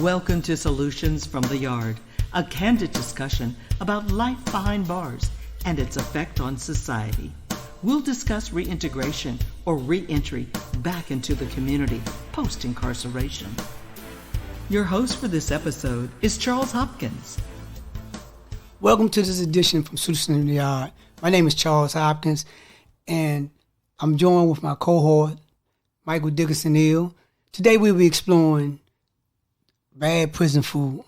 Welcome to Solutions from the Yard, a candid discussion about life behind bars and its effect on society. We'll discuss reintegration or re-entry back into the community post-incarceration. Your host for this episode is Charles Hopkins. Welcome to this edition from Solutions from the Yard. My name is Charles Hopkins, and I'm joined with my cohort, Michael Dickerson-Hill. Today we'll be exploring bad prison food.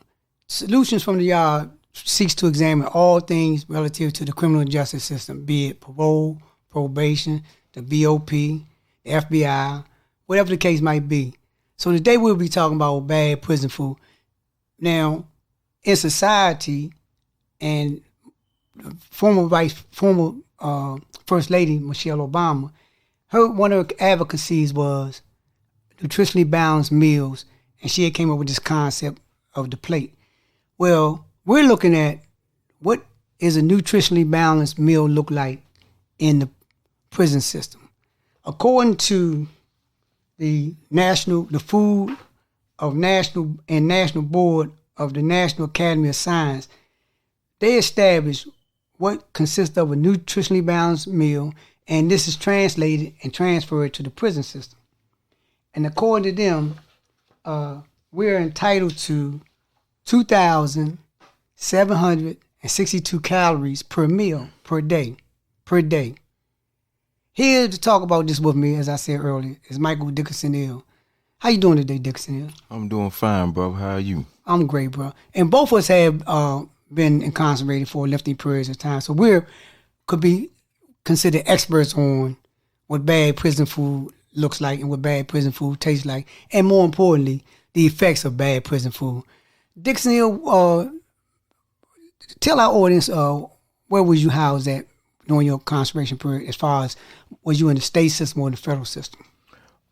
Solutions from the Yard seeks to examine all things relative to the criminal justice system, be it parole, probation, the BOP, the FBI, whatever the case might be. So today we'll be talking about bad prison food. Now, in society, and former First Lady Michelle Obama, one of her advocacies was nutritionally balanced meals, and she had came up with this concept of the plate. Well, we're looking at what is a nutritionally balanced meal look like in the prison system. According to the Food of National and National Board of the National Academy of Science, they established what consists of a nutritionally balanced meal, and this is translated and transferred to the prison system. And according to them, we're entitled to 2,762 calories per meal per day. Here to talk about this with me, as I said earlier, is Michael Dickerson-Hill. How you doing today, Dickerson-Hill? I'm doing fine, bro. How are you? I'm great, bro. And both of us have been incarcerated for lengthy periods of time, so could be considered experts on what bad prison food looks like and what bad prison food tastes like, and more importantly, the effects of bad prison food. Dickerson-Hill, tell our audience where was you housed at during your incarceration period, as far as was you in the state system or the federal system?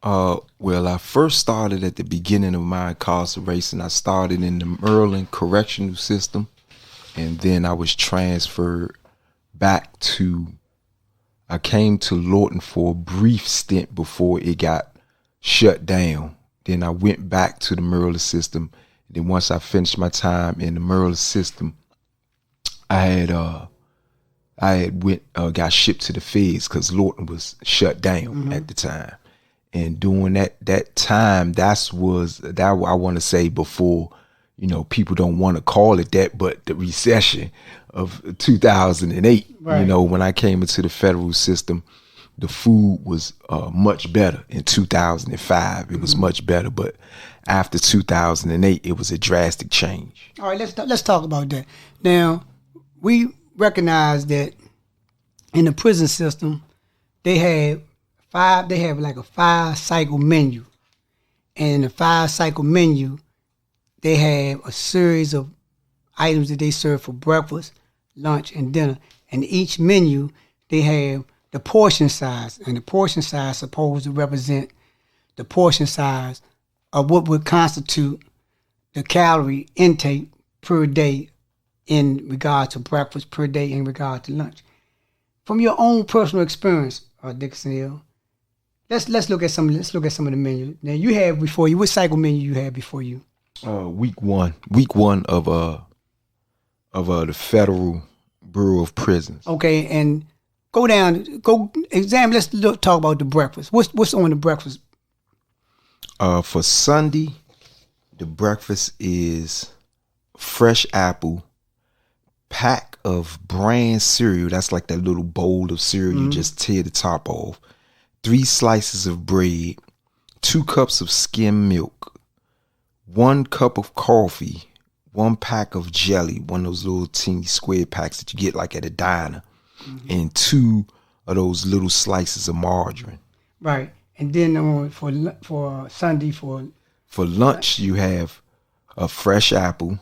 Well, I first started at the beginning of my incarceration. I started in the Maryland Correctional System, and then I was transferred back I came to Lorton for a brief stint before it got shut down. Then I went back to the Maryland system. Then once I finished my time in the Maryland system, I got shipped to the feds because Lorton was shut down at the time. And during that time, that I want to say before, people don't want to call it that, but the recession of 2008, right. When I came into the federal system, the food was much better. In 2005, it was much better, but after 2008, it was a drastic change. All right, let's talk about that. Now, we recognize that in the prison system, they have like a 5-cycle menu. And in the 5-cycle menu, they have a series of items that they serve for breakfast, lunch, and dinner. And each menu, they have the portion size. And the portion size is supposed to represent the portion size of what would constitute the calorie intake per day in regard to breakfast, per day in regard to lunch. From your own personal experience, Dickerson-Hill, let's look at some of the menu. Now you have before you, what cycle menu you have before you? Week one of the Federal Bureau of Prisons. Okay, and go examine. Let's talk about the breakfast. What's on the breakfast? For Sunday, the breakfast is fresh apple, pack of bran cereal. That's like that little bowl of cereal you just tear the top off. 3 slices of bread, 2 cups of skim milk, 1 cup of coffee, 1 pack of jelly, one of those little teeny square packs that you get like at a diner, and 2 of those little slices of margarine. Right, and then for Sunday for lunch you have a fresh apple,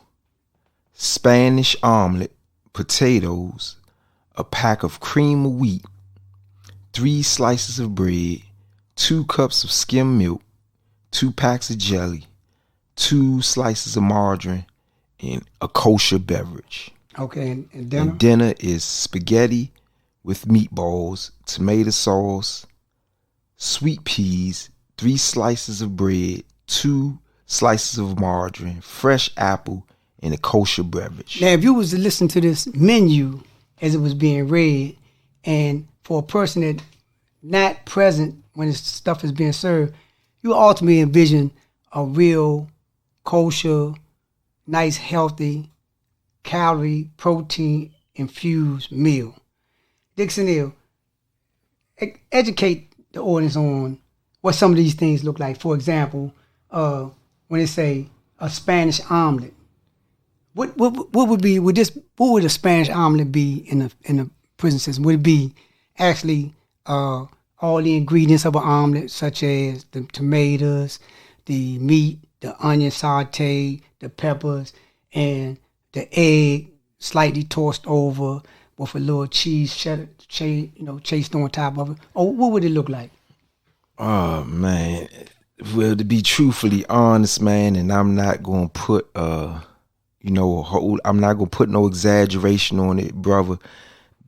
Spanish omelet, potatoes, a pack of cream of wheat, 3 slices of bread, 2 cups of skim milk, 2 packs of jelly, 2 slices of margarine, and a kosher beverage. Okay, and dinner? And dinner is spaghetti with meatballs, tomato sauce, sweet peas, 3 slices of bread, 2 slices of margarine, fresh apple, and a kosher beverage. Now, if you was to listen to this menu as it was being read, and for a person that not present when this stuff is being served, you ultimately envision a real kosher, nice, healthy, calorie, protein infused meal. Dixon Hill, educate the audience on what some of these things look like. For example, when they say a Spanish omelet, what would a Spanish omelet be in the prison system? Would it be actually all the ingredients of an omelet, such as the tomatoes, the meat, the onion sauté, the peppers, and the egg slightly tossed over with a little cheese cheddar, chased on top of it? Or what would it look like? Oh man, well, to be truthfully honest, man, and I'm not gonna put I'm not gonna put no exaggeration on it, brother.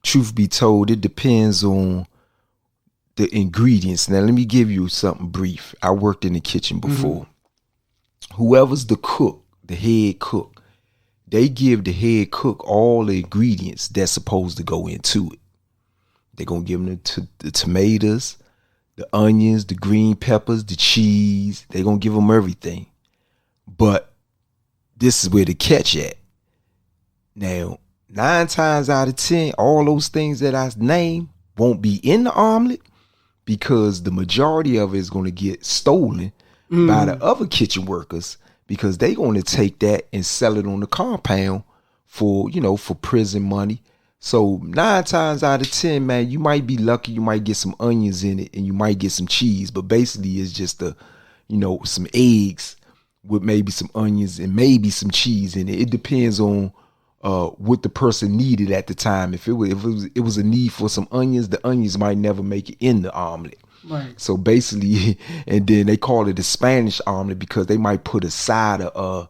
Truth be told, it depends on the ingredients. Now, let me give you something brief. I worked in the kitchen before. Mm-hmm. Whoever's the cook, the head cook, they give the head cook all the ingredients that's supposed to go into it. They're gonna give them the tomatoes, the onions, the green peppers, the cheese. They're gonna give them everything. But this is where the catch at. Now, 9 times out of 10, all those things that I named won't be in the omelet, because the majority of it is going to get stolen by the other kitchen workers, because they're going to take that and sell it on the compound for prison money. So 9 times out of 10, man, you might be lucky. You might get some onions in it and you might get some cheese, but basically it's just some eggs with maybe some onions and maybe some cheese in it. It depends on what the person needed at the time. If it was a need for some onions, the onions might never make it in the omelet. Right. So basically, and then they call it a Spanish omelet because they might put a side of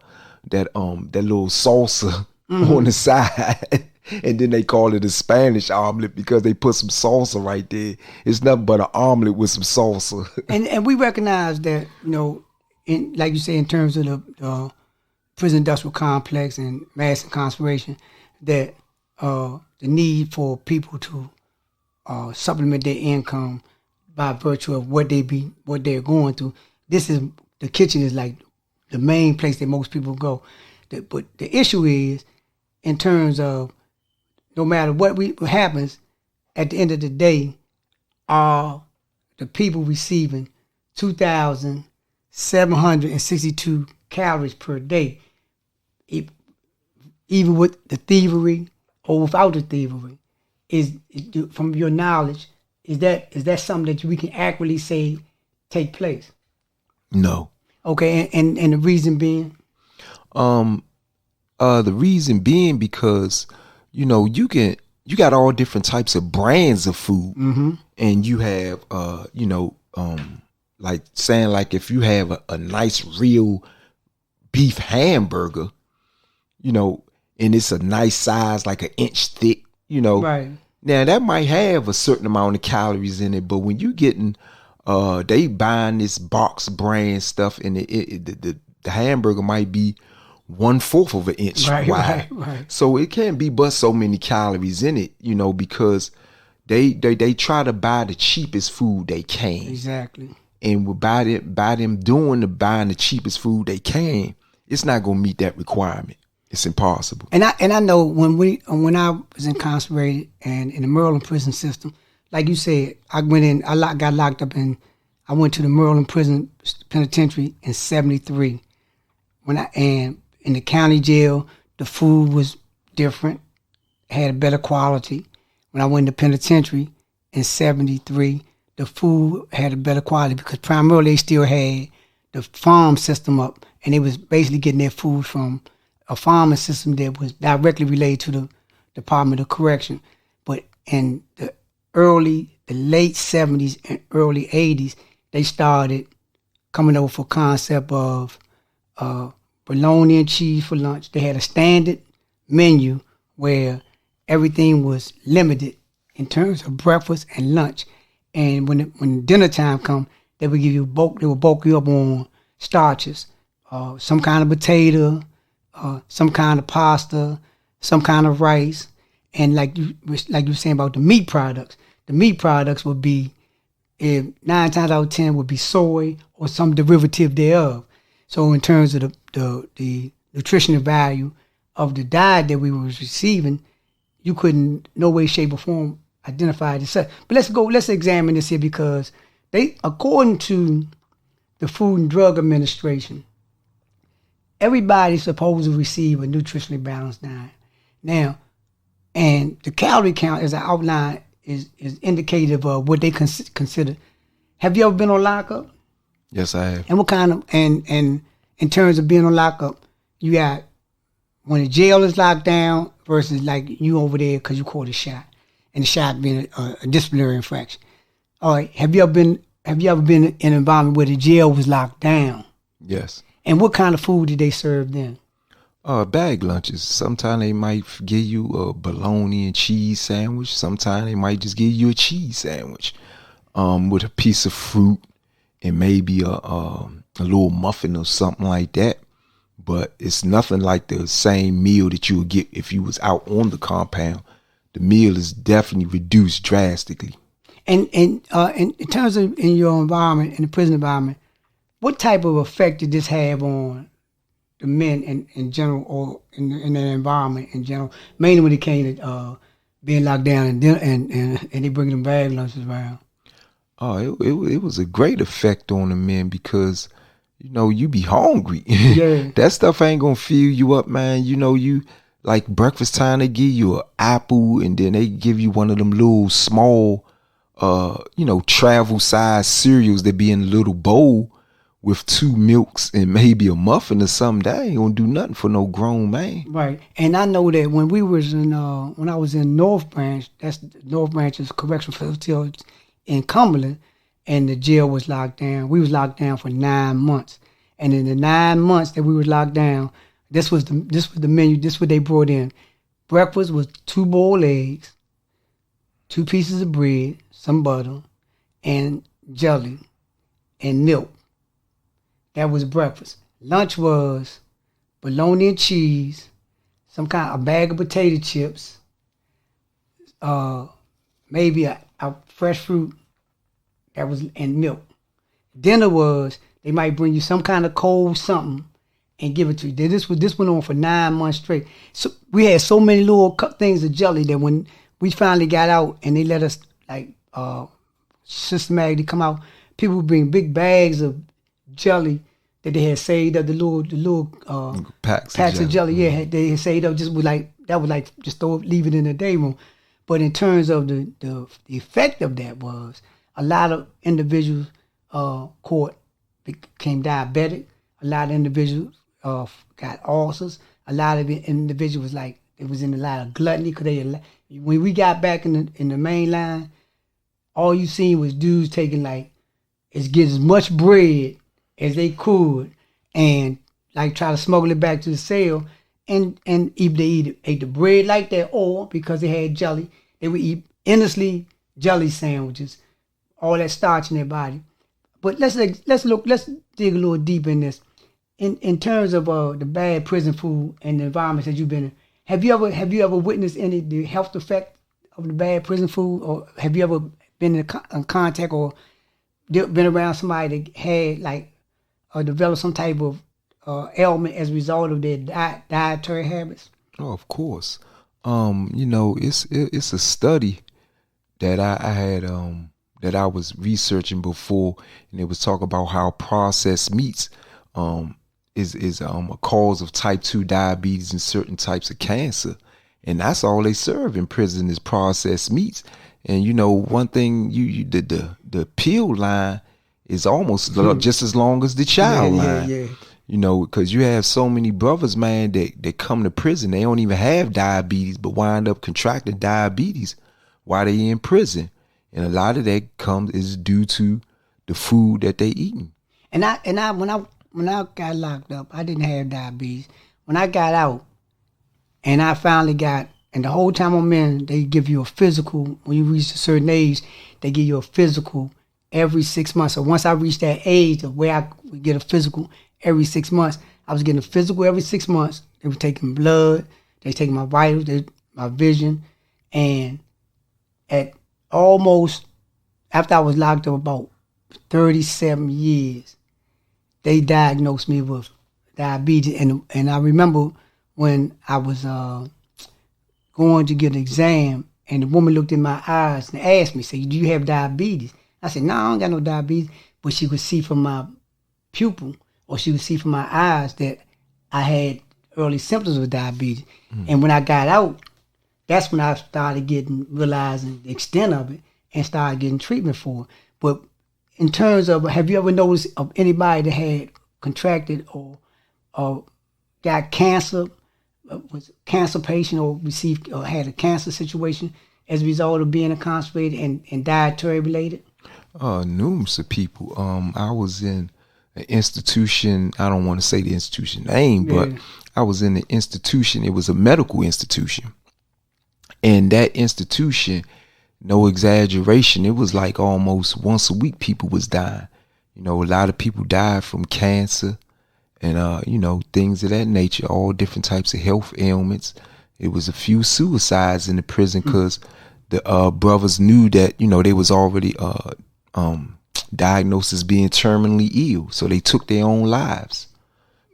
that little salsa on the side. And then they call it a Spanish omelet because they put some salsa right there. It's nothing but an omelet with some salsa. And we recognize that, like you say, in terms of the prison industrial complex and mass incarceration, that the need for people to supplement their income by virtue of what they're going through. The kitchen is like the main place that most people go. But the issue is, in terms of no matter what happens, at the end of the day, are the people receiving 2,762 calories per day, even with the thievery or without the thievery. Is from your knowledge, is that something that we can accurately say take place? No. Okay, and the reason being? The reason being because you got all different types of brands of food, and you have like saying, like, if you have a nice real beef hamburger, and it's a nice size, like 1 inch thick, Right. Now that might have a certain amount of calories in it, but when you getting they buying this box brand stuff, and the hamburger might be 1/4 of an inch wide. Right. So it can't be but so many calories in it, because they try to buy the cheapest food they can. Exactly. And by them buying the cheapest food they can, it's not gonna meet that requirement. It's impossible. And I know when I was incarcerated and in the Maryland prison system, like you said, I got locked up I went to the Maryland prison penitentiary in 1973. And in the county jail, the food was different, had a better quality. When I went to penitentiary in 1973, the food had a better quality because primarily they still had the farm system up, and they was basically getting their food from a farming system that was directly related to the Department of Correction. But in the late 70s and early 80s, they started coming over for concept of bologna and cheese for lunch. They had a standard menu where everything was limited in terms of breakfast and lunch. And when dinner time come, they would bulk you up on starches, some kind of potato, some kind of pasta, some kind of rice, and like you were saying about the meat products. The meat products would be 9 times out of 10 would be soy or some derivative thereof. So in terms of the nutritional value of the diet that we were receiving, you couldn't no way, shape, or form identify it as such. But let's examine this here, because according to the Food and Drug Administration, everybody's supposed to receive a nutritionally balanced diet. Now, and the calorie count, as I outlined, is indicative of what they consider. Have you ever been on lockup? Yes, I have. And what kind of, and in terms of being on lockup, you got when the jail is locked down versus like you over there because you caught a shot, and the shot being a disciplinary infraction. All right, have you ever been in an environment where the jail was locked down? Yes. And what kind of food did they serve then? Bag lunches. Sometimes they might give you a bologna and cheese sandwich. Sometimes they might just give you a cheese sandwich with a piece of fruit and maybe a little muffin or something like that. But it's nothing like the same meal that you would get if you was out on the compound. The meal is definitely reduced drastically. And in terms of in your environment, in the prison environment, what type of effect did this have on the men in general, or in the environment in general, mainly when it came to being locked down and they bring them bag lunches around? Oh, it was a great effect on the men because, you be hungry. Yeah. That stuff ain't gonna fill you up, man. You like breakfast time, they give you an apple and then they give you one of them little small, travel size cereals that be in a little bowl with 2 milks and maybe a muffin or something. That ain't gonna do nothing for no grown man. Right. And I know that when I was in North Branch, that's North Branch's correctional facility in Cumberland, and the jail was locked down. We was locked down for 9 months. And in the 9 months that we were locked down, this was the menu, this what they brought in. Breakfast was 2 boiled eggs, 2 pieces of bread, some butter, and jelly, and milk. That was breakfast. Lunch was bologna and cheese, some kind of a bag of potato chips, maybe a fresh fruit that was, and milk. Dinner was, they might bring you some kind of cold something and give it to you. This went on for 9 months straight. So we had so many little things of jelly that when we finally got out and they let us systematically come out, people would bring big bags of jelly that they had saved up, the little packs of jelly. Yeah, they had saved up, just leave it in the day room. But in terms of the effect of that was a lot of individuals became diabetic. A lot of individuals got ulcers. A lot of individuals it was in a lot of gluttony because when we got back in the main line, all you seen was dudes taking get as much bread as they could and try to smuggle it back to the cell, and either they ate the bread like that, or because they had jelly, they would eat endlessly jelly sandwiches, all that starch in their body. But let's dig a little deep in this. In terms of the bad prison food and the environments that you've been in, have you ever witnessed the health effect of the bad prison food, or have you ever been in contact or been around somebody that had developed some type of ailment as a result of their dietary habits? Oh, of course. It's a study that I had that I was researching before, and it was talking about how processed meats is a cause of type 2 diabetes and certain types of cancer, and that's all they serve in prison is processed meats. And one thing, the pill line is almost just as long as the child line. Yeah. Because you have so many brothers, man, that come to prison, they don't even have diabetes, but wind up contracting diabetes while they in prison, and a lot of that is due to the food that they eating. And when I got locked up, I didn't have diabetes. When I got out, and I finally got. And the whole time I'm in, they give you a physical. When you reach a certain age, they give you a physical every 6 months. So once I reached that age of where I would get a physical every 6 months. I was getting a physical every 6 months. They were taking blood. They were taking my vitals, my vision. And at almost, after I was locked up about 37 years, they diagnosed me with diabetes. And I remember when I was going to get an exam, and the woman looked in my eyes and asked me, said, "Do you have diabetes?" I said, "No, I don't got no diabetes." But she could see from my pupil, or she could see from my eyes, that I had early symptoms of diabetes. And when I got out, that's when I started realizing the extent of it, and started getting treatment for it. But in terms of, have you ever noticed of anybody that had contracted or got cancer, was a cancer patient, or received or had a cancer situation as a result of being incarcerated and dietary related? Numerous of people. I was in an institution. I don't want to say the institution name, but I was in an institution. It was a medical institution, and that institution, no exaggeration, it was like almost once a week people was dying. A lot of people died from cancer and things of that nature, all different types of health ailments. It was a few suicides in the prison because the brothers knew that they was already diagnosed as being terminally ill, so they took their own lives.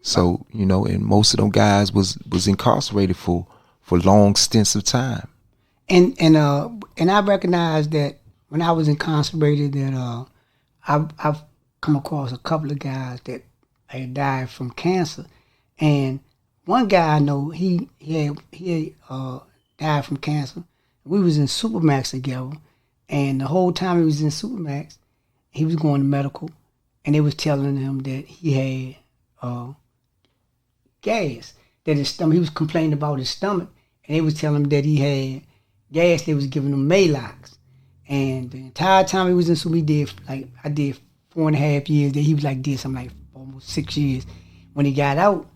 So and most of them guys was incarcerated for long stints of time. And I recognized that when I was incarcerated, that I've come across a couple of guys that had died from cancer, and one guy I know, he died from cancer. We was in Supermax together, and the whole time he was in Supermax, he was going to medical, and they was telling him that he had gas, that his stomach. He was complaining about his stomach, and they was telling him that he had gas. They was giving him Malox, and the entire time he was in Super, I did 4.5 years. That he was did something like almost 6 years. When he got out,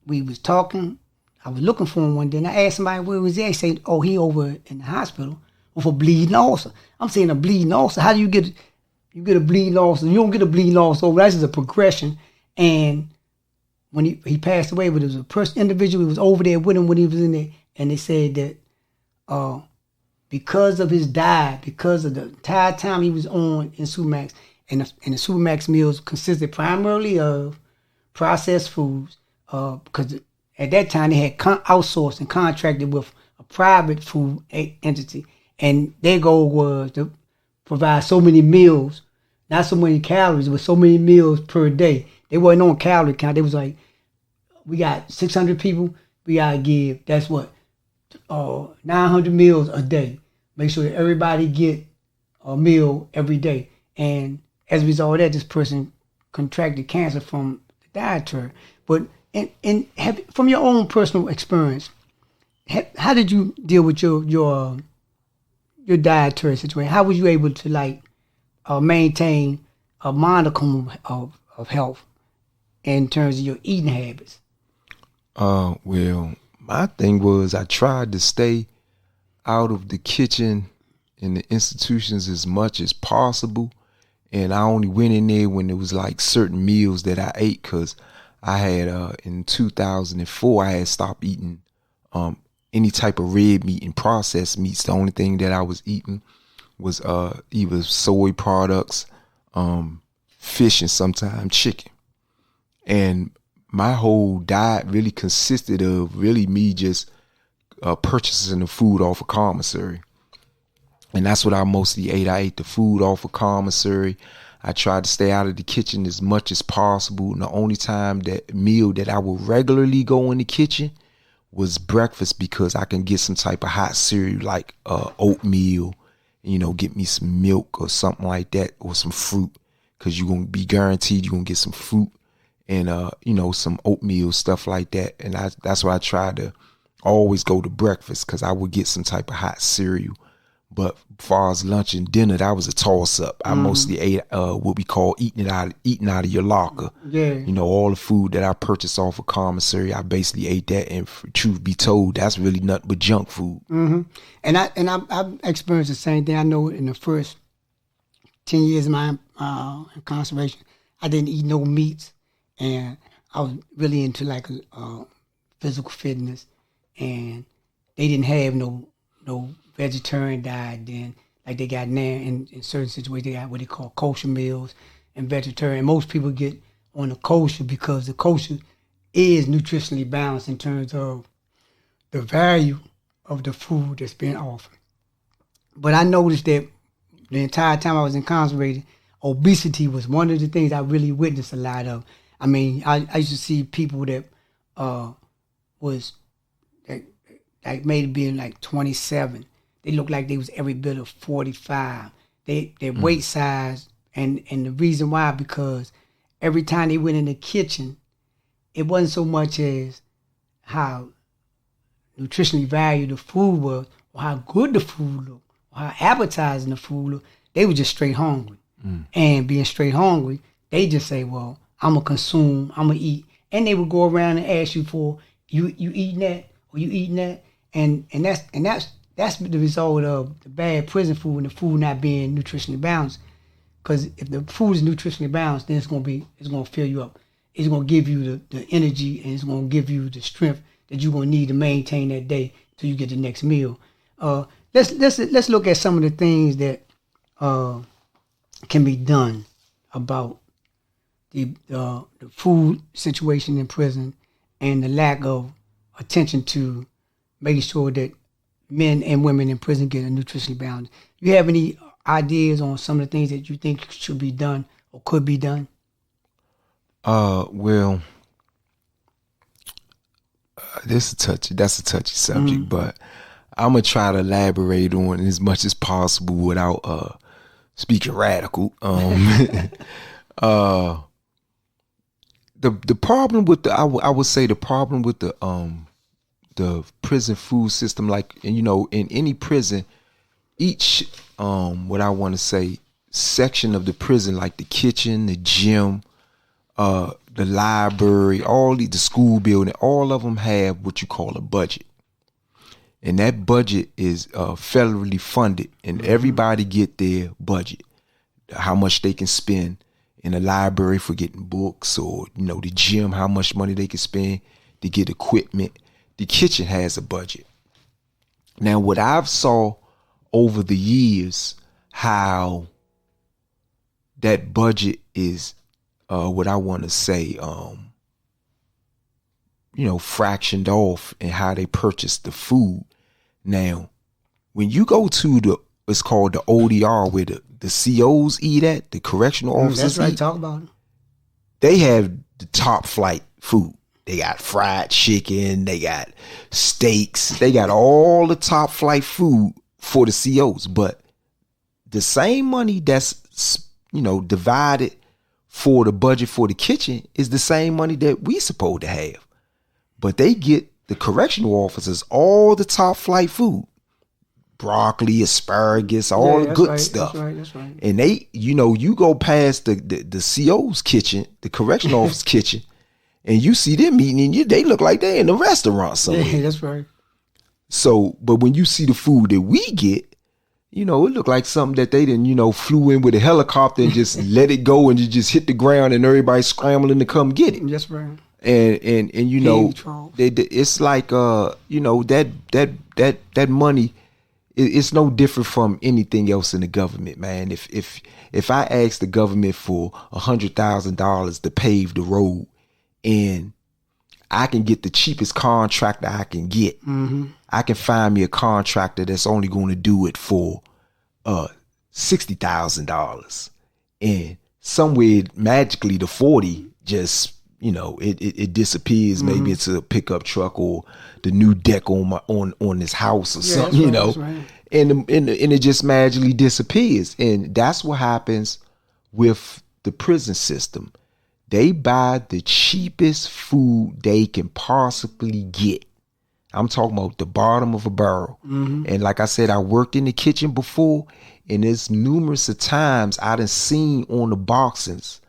we was talking. I was looking for him one day, and I asked somebody where he was at. He said, "Oh, he over in the hospital with a bleeding ulcer." I'm saying, a bleeding ulcer? How do you get a bleeding ulcer? You don't get a bleeding ulcer. That's just a progression. And when he passed away, but there was a individual who was over there with him when he was in there, and they said that because of his diet, because of the entire time he was on in Supermax, and the Supermax meals consisted primarily of processed foods, because at that time they had outsourced and contracted with a private food entity, and their goal was to provide so many meals, not so many calories, but so many meals per day. They wasn't on calorie count. They was like, we got 600 people, we gotta give, that's what, 900 meals a day. Make sure that everybody get a meal every day. And as a result of that, this person contracted cancer from the dietary. But from your own personal experience, how did you deal with your dietary situation? How was you able to maintain a modicum of health in terms of your eating habits? Well, my thing was I tried to stay out of the kitchen in the institutions as much as possible, and I only went in there when it was certain meals that I ate, because I had in 2004 I had stopped eating any type of red meat and processed meats. The only thing that I was eating was either soy products, fish, and sometimes chicken. And my whole diet really consisted of me just purchasing the food off of commissary. And that's what I mostly ate. I ate the food off of commissary. I tried to stay out of the kitchen as much as possible. And the only meal that I would regularly go in the kitchen was breakfast, because I can get some type of hot cereal like oatmeal, get me some milk or something like that, or some fruit, because you're going to be guaranteed you're going to get some fruit and, some oatmeal, stuff like that. And that's why I tried to always go to breakfast, because I would get some type of hot cereal. But as far as lunch and dinner, that was a toss up. I mostly ate what we call eating out of your locker. Yeah. All the food that I purchased off of commissary, I basically ate that. And for truth be told, that's really nothing but junk food. Mm-hmm. And I've experienced the same thing. I know in the first 10 years of my incarceration, I didn't eat no meats, and I was really into like physical fitness, and they didn't have no vegetarian diet then like they got now. In certain situations they got what they call kosher meals and vegetarian. Most people get on the kosher because the kosher is nutritionally balanced in terms of the value of the food that's being offered. But I noticed that the entire time I was incarcerated, obesity was one of the things I really witnessed a lot of. I mean, I used to see people that was like maybe being like 27. They looked like they was every bit of 45. Their weight size, and the reason why, because every time they went in the kitchen, it wasn't so much as how nutritionally valued the food was, or how good the food looked, or how appetizing the food looked. They were just straight hungry. And being straight hungry, they just say, well, I'm going to consume, I'm going to eat. And they would go around and ask you for, you eating that, or you eating that? And that's the result of the bad prison food and the food not being nutritionally balanced. Because if the food is nutritionally balanced, then it's going to fill you up. It's going to give you the energy, and it's going to give you the strength that you're going to need to maintain that day till you get the next meal. Let's look at some of the things that can be done about the food situation in prison and the lack of attention to making sure that men and women in prison get a nutritionally balanced. You have any ideas on some of the things that you think should be done or could be done? Well, that's a touchy subject, but I'm gonna try to elaborate on it as much as possible without speaking radical. The problem with I would say the problem with the prison food system, like, and in any prison, each what I want to say section of the prison, like the kitchen, the gym, the library, the school building, all of them have what you call a budget. And that budget is federally funded, and everybody get their budget, how much they can spend in the library for getting books, or the gym, how much money they can spend to get equipment. The kitchen has a budget. Now, what I've saw over the years, how that budget is, what I want to say, fractioned off, and how they purchase the food. Now, when you go to it's called the ODR, where the COs eat at, the correctional officers That's right, eat, talk about it. they have the top flight food. They got fried chicken, they got steaks, they got all the top flight food for the COs. But the same money that's, divided for the budget for the kitchen is the same money that we supposed to have. But they get, the correctional officers, all the top flight food. Broccoli, asparagus, all the good stuff. That's right. And they, you go past the CO's kitchen, the correctional officer's kitchen, and you see them eating, and they look like they're in a restaurant somewhere. Yeah, that's right. So, but when you see the food that we get, it look like something that they didn't, flew in with a helicopter and just let it go, and you just hit the ground, and everybody scrambling to come get it. That's right. And it's like that money, it's no different from anything else in the government, man. If I ask the government for $100,000 to pave the road, and I can get the cheapest contractor I can get, I can find me a contractor that's only going to do it for $60,000, and somewhere magically the 40 just it disappears. Maybe it's a pickup truck or the new deck on this house or something, right. and it just magically disappears. And that's what happens with the prison system. They buy the cheapest food they can possibly get. I'm talking about the bottom of a barrel. And like I said, I worked in the kitchen before, and there's numerous of times I done seen on the boxes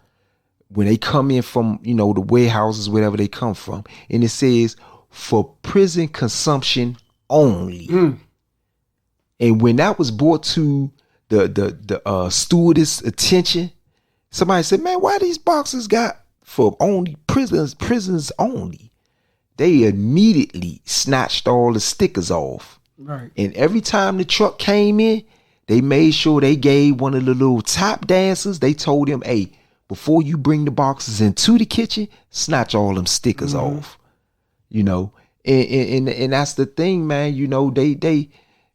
when they come in from, the warehouses, wherever they come from, and it says for prison consumption only. And when that was brought to the stewardess' attention, Somebody said, man, why these boxes got for only prisons only? They immediately snatched all the stickers off. Right. And every time the truck came in, they made sure they gave one of the little tap dancers, they told him, hey, before you bring the boxes into the kitchen, snatch all them stickers off. You know, and that's the thing, man. You know, they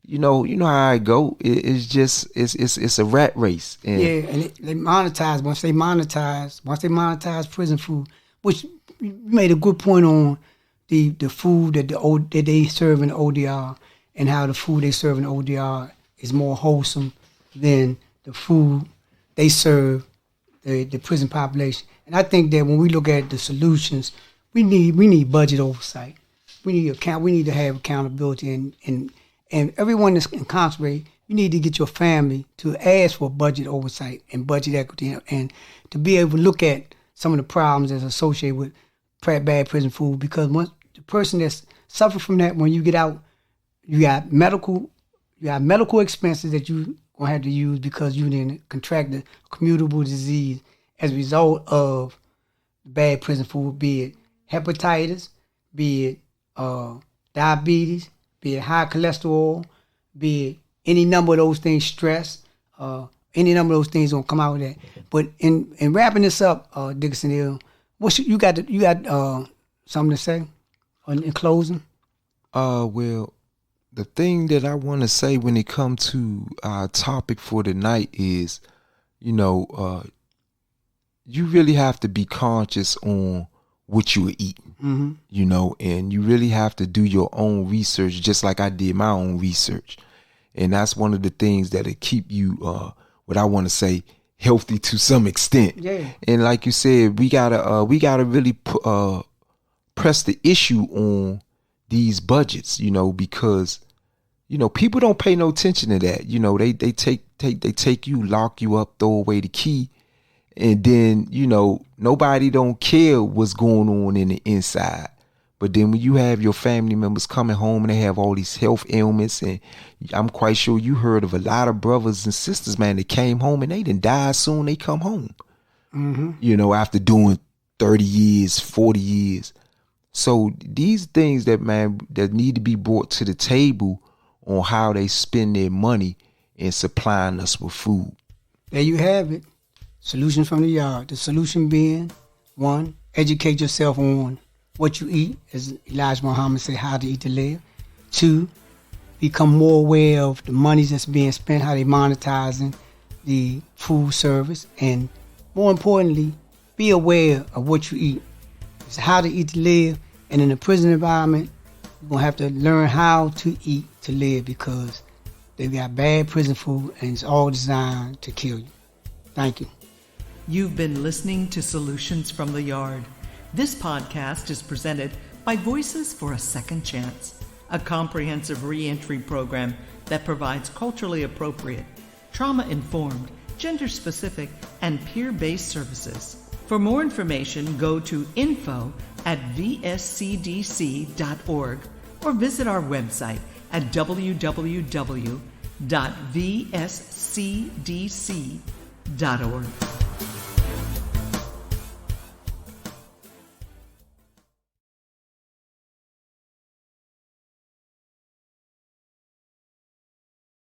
you know how I go. It's just it's a rat race. And and they monetize. Once they monetize prison food, which you made a good point on the food that they serve in the ODR, and how the food they serve in the ODR is more wholesome than the food they serve the prison population. And I think that when we look at the solutions, we need budget oversight. We need to have accountability, and everyone that's incarcerated, you need to get your family to ask for budget oversight and budget equity, and to be able to look at some of the problems that's associated with bad prison food. Because once the person that's suffered from that, when you get out, you got medical expenses that you gonna have to use because you didn't contract a communicable disease as a result of bad prison food, be it hepatitis, be it diabetes, be it high cholesterol, be it any number of those things, stress, any number of those things gonna come out of that. But in wrapping this up, Dickerson Hill, you got something to say in closing? Well, the thing that I want to say when it comes to our topic for tonight is, you know, you really have to be conscious on what you are eating, you know, and you really have to do your own research, just like I did my own research. And that's one of the things that'll keep you, what I want to say, healthy to some extent. Yeah. And like you said, we gotta really press the issue on these budgets, you know, because, you know, people don't pay no attention to that. You know, they take you, lock you up, throw away the key, and then, you know, nobody don't care what's going on in the inside. But then when you have your family members coming home and they have all these health ailments, and I'm quite sure you heard of a lot of brothers and sisters, man, that came home and they didn't die soon they come home. You know, after doing 30 years, 40 years. So these things that need to be brought to the table on how they spend their money in supplying us with food. There you have it. Solutions from the yard. The solution being, 1, educate yourself on what you eat, as Elijah Muhammad said, how to eat to live. 2, become more aware of the monies that's being spent, how they monetizing the food service. And more importantly, be aware of what you eat. It's how to eat to live. And in the prison environment, you're going to have to learn how to eat to live, because they've got bad prison food and it's all designed to kill you. Thank you. You've been listening to Solutions from the Yard. This podcast is presented by Voices for a Second Chance, a comprehensive reentry program that provides culturally appropriate, trauma-informed, gender-specific, and peer-based services. For more information, go to info@vscdc.org or visit our website at www.vscdc.org.